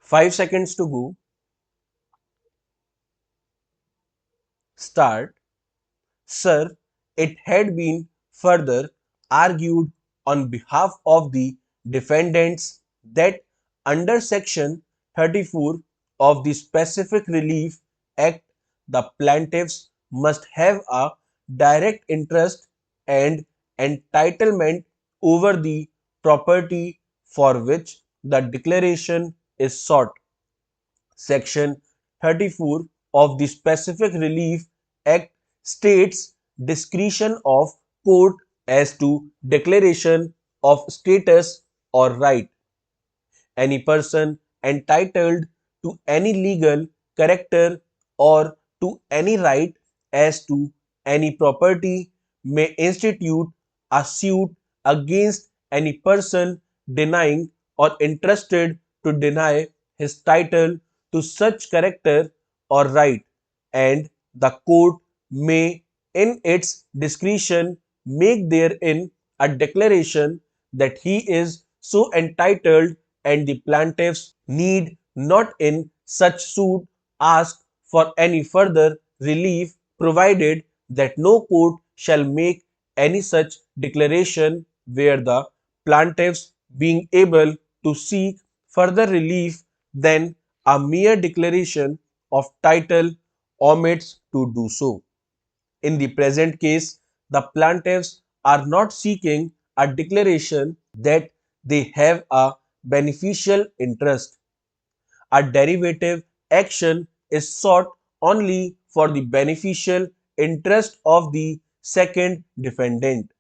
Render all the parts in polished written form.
5 seconds to go. Start. Sir, it had been further argued on behalf of the defendants that under Section 34 of the Specific Relief Act, the plaintiffs must have a direct interest and entitlement over the property for which the declaration is sought. Section 34 of the Specific Relief Act states discretion of court as to declaration of status or right. Any person entitled to any legal character or to any right as to any property may institute a suit against any person denying or interested to deny his title to such character or right, and the court may in its discretion make therein a declaration that he is so entitled, and the plaintiffs need not in such suit ask for any further relief, provided that no court shall make any such declaration where the plaintiffs being able to seek further relief than a mere declaration of title omits to do so. In the present case, the plaintiffs are not seeking a declaration that they have a beneficial interest. A derivative action is sought only for the beneficial interest of the second defendant.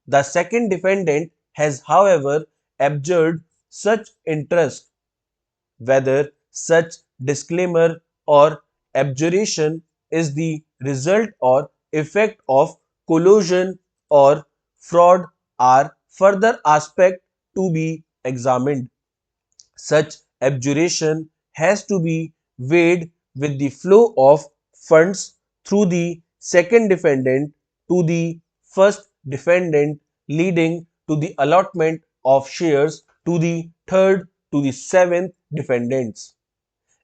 The second defendant has, however, abjured such interest. Whether such disclaimer or abjuration is the result or effect of collusion or fraud are further aspect to be examined. Such abjuration has to be weighed with the flow of funds through the second defendant to the first defendant, leading to the allotment of shares to the third to the seventh defendants.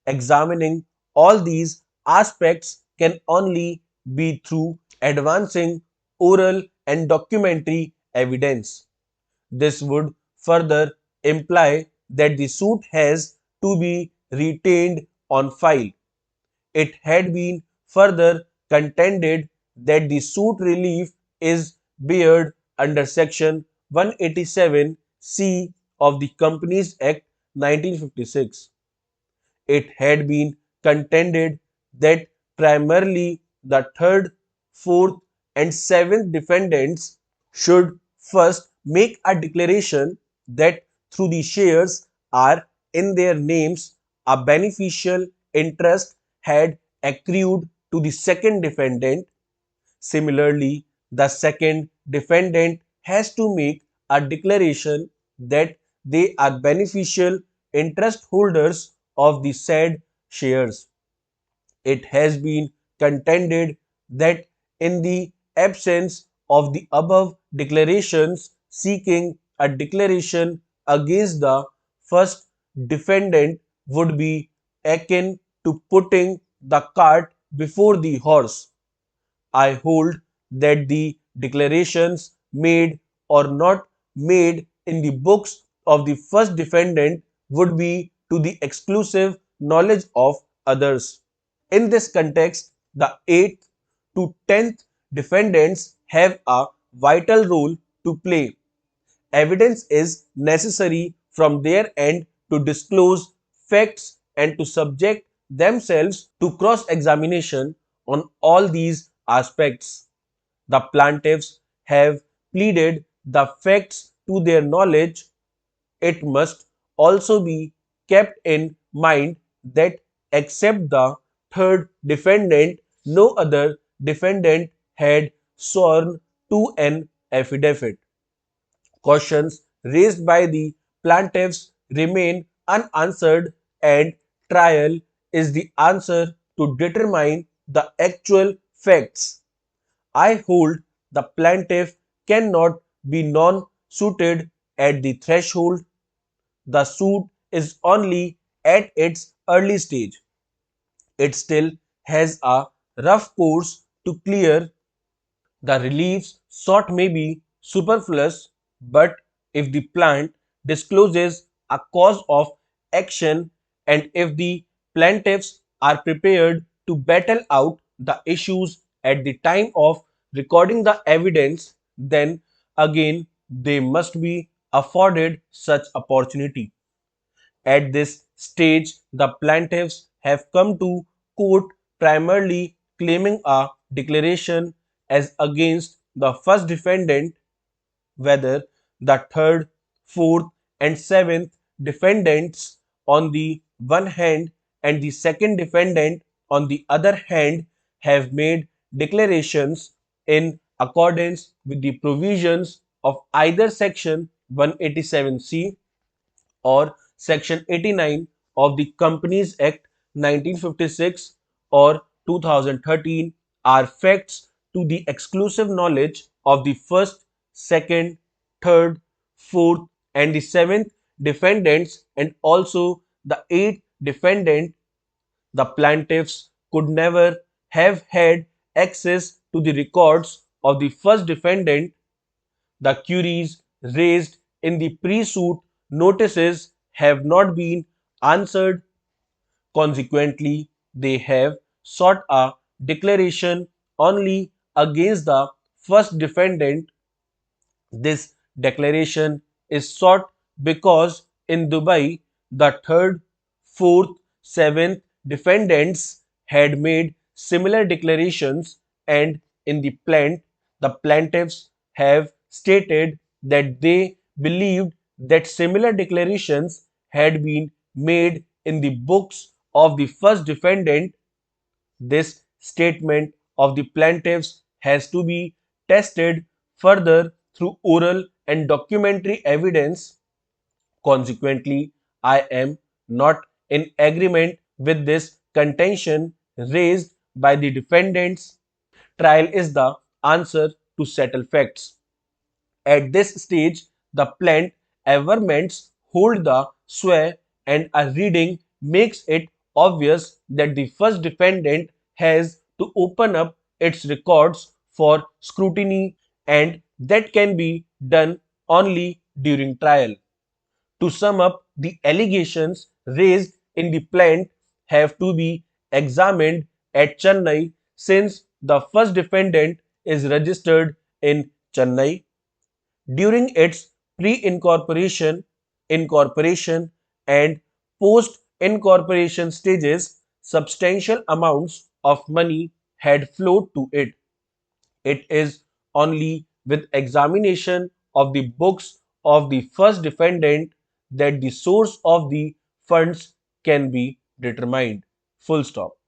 Examining all these aspects can only be through advancing oral and documentary evidence. This would further imply that the suit has to be retained on file. It had been further contended that the suit relief is barred under Section 187C of the Companies Act 1956. It had been contended that primarily the third, fourth, and seventh defendants should first make a declaration that through the shares are in their names, a beneficial interest had accrued to the second defendant. Similarly, the second defendant has to make a declaration that they are beneficial interest holders of the said shares. It has been contended that in the absence of the above declarations, seeking a declaration against the first defendant would be akin to putting the cart before the horse. I hold that the declarations made or not made in the books of the first defendant would be to the exclusive knowledge of others. In this context, the 8th to 10th defendants have a vital role to play. Evidence is necessary from their end to disclose facts and to subject themselves to cross examination on all these aspects. The plaintiffs have pleaded the facts to their knowledge. It must also be kept in mind that except the third defendant, no other defendant had sworn to an affidavit. Questions raised by the plaintiffs remain unanswered, and trial is the answer to determine the actual facts. I hold the plaintiff cannot be non suited at the threshold. The suit is only at its early stage. It still has a rough course to clear. The reliefs sought may be superfluous, but if the plant discloses a cause of action and if the plaintiffs are prepared to battle out the issues at the time of recording the evidence, then again they must be afforded such opportunity. At this stage, the plaintiffs have come to court primarily claiming a declaration as against the first defendant, whether the third, fourth, and seventh defendants on the one hand and the second defendant on the other hand have made declarations in accordance with the provisions of either section 187C or Section 89 of the Companies Act 1956 or 2013 are facts to the exclusive knowledge of the first, second, third, fourth, and the seventh defendants and also the eighth defendant. The plaintiffs could never have had access to the records of the first defendant. The queries raised in the pre-suit notices have not been answered. Consequently, they have sought a declaration only against the first defendant. This declaration is sought because in Dubai, the third, fourth, seventh defendants had made similar declarations, and in the the plaintiffs have stated that they believed that similar declarations had been made in the books of the first defendant. This statement of the plaintiffs has to be tested further through oral and documentary evidence. Consequently, I am not in agreement with this contention raised by the defendants. Trial is the answer to settle facts. At this stage, the plant averments hold the sway, and a reading makes it obvious that the first defendant has to open up its records for scrutiny, and that can be done only during trial. To sum up, the allegations raised in the plant have to be examined at Chennai since the first defendant is registered in Chennai. During its pre-incorporation, incorporation, and post-incorporation stages, substantial amounts of money had flowed to it. It is only with examination of the books of the first defendant that the source of the funds can be determined. Full stop.